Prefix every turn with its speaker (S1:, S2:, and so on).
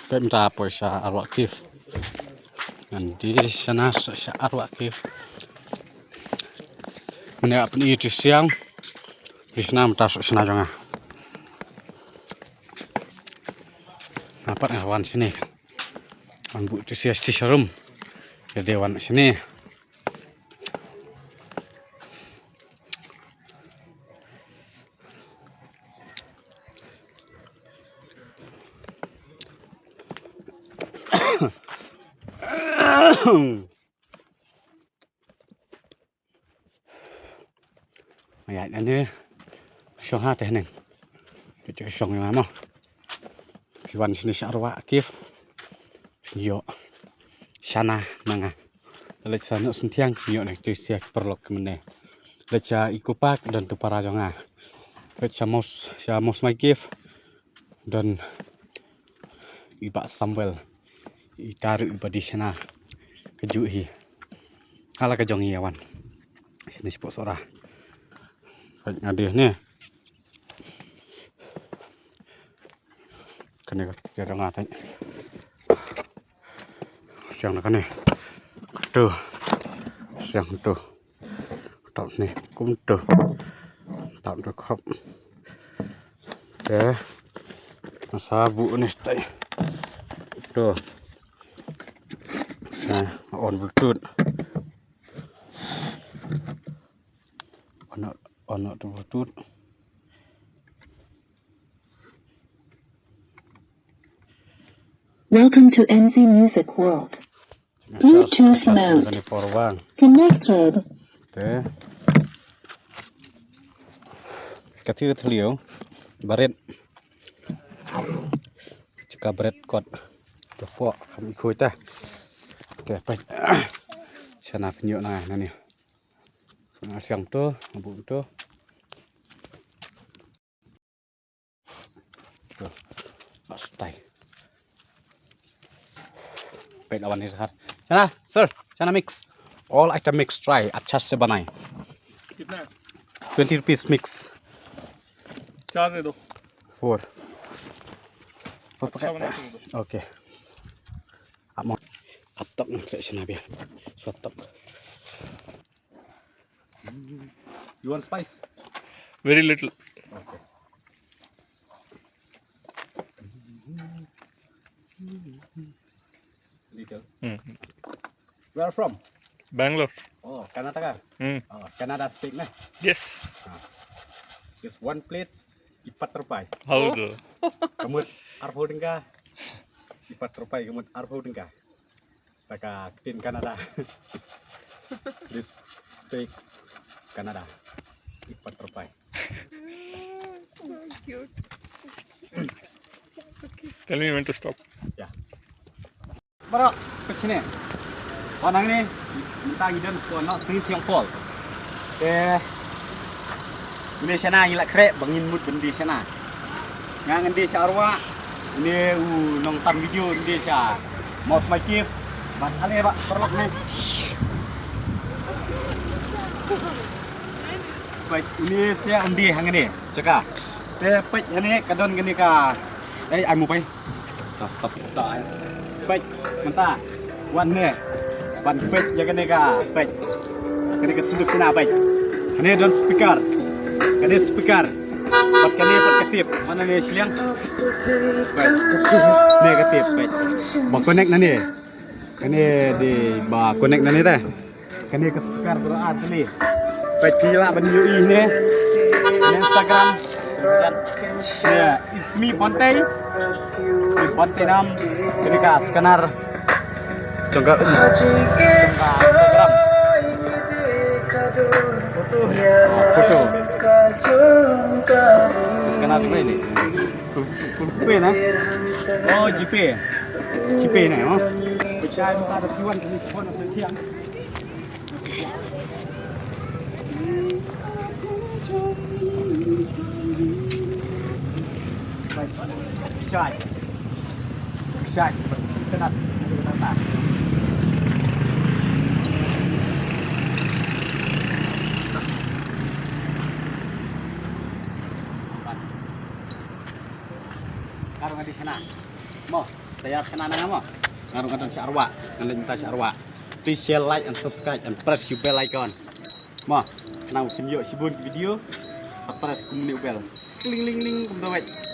S1: Pemda Poisha Arwak Cave. Dan di sana Arwak Cave. Ini apa nih di siang? Di sana masuk sana jangan. Nampak hewan sini. Ambu itu sia di serum. Jadi hewan sini. Ya ini song ha teh neng. Itu song yang mana? Hewan sini Arwak Cave. Yo sana manga. Leca nak sentiang yo nek tu siak perlok kemene. Leca ikupak dan tu para jonga. Leca mos my cave dan iba Samuel. Itaru iba di sana kejuhi. Hala kejongi awan. Sini sepok sora. Ngadih nih. Kene kira ngatai. Siang nak nih. Tuh. Siang tuh. Tau nih kum tuh. Tau tuh kop. Oke. Sabu nih tai. Tuh. Nah, on bluetooth. Ono tuh bluetooth.
S2: Welcome to NZ Music World. Bluetooth mode. Connected.
S1: Oke. Kecil terliu. Baret. Jika baret kot. Tepok kami kuy tah. Oke, baik. Sana penyu nah nih. Siang tuh, abu tuh. Tuh. Pastai. Baik awan ini sehat. Sana, sir, sana mix. All item mix try. अच्छा से बनाए.
S3: कितना
S1: 20 rupees mix.
S3: 4 दे दो
S1: 4.
S3: अच्छा बना के दे दो
S1: Oke. Amo. Atap kayak sini biar. Sotap. You want spice?
S3: Very little
S1: Okay. Little. Where are from?
S3: Bangalore
S1: Oh, Canada kan? Oh, Canada speak nah.
S3: Yes
S1: This one plate 4 rupiah.
S3: ಹೌದು
S1: Kamut arbo dengka. 4 rupiah kamut arbo dengka. Taka tin Canada. This speaks Canada. 4 rupiah.
S3: Tell me when to stop
S1: Bro, ke sini. Orang ini minta gidan ko nak sini tiang pol. Ini sana gila krek bangin mut bendi sana. Ngang endi Arwak. Ini nonton video endi sa. Mouse my cave. Mas ale Pak perlok nih. Baik, ini saya undi hang ini. Ceka. Pek ini kadon gini ka. Ai mu pai. Stop tak. Baik, mentah. Wan nih. Wan pek jaga nih ka. Pek. Kini kesudut kena baik. Ini don speaker. Kini speaker. Buat kini buat ketip. Mana nih siliang? Baik. Nih ketip. Baik. Bak connect nani. Kini di bak connect nani teh. Kini ke speaker berada nih. Baik gila benyu ini. Instagram. Ya, it's me Bonte. Bonte nam. Kini ka skenar. Coba Instagram. Foto. Terus kenal juga ini. Kupe nah. Oh, JP. JP nih, oh. Percaya muka ada tuan jenis phone sekian. Percaya. Percaya. Kenal. Kenal. Karung di sana. Mo, Saya kenal nama. Ngarung-ngarung si Arwah, ngalih minta si Arwah. Please share, like, and subscribe, and press the bell icon. Kenal video, subscribe kumuni bell. Kling ling ling, kumdawai.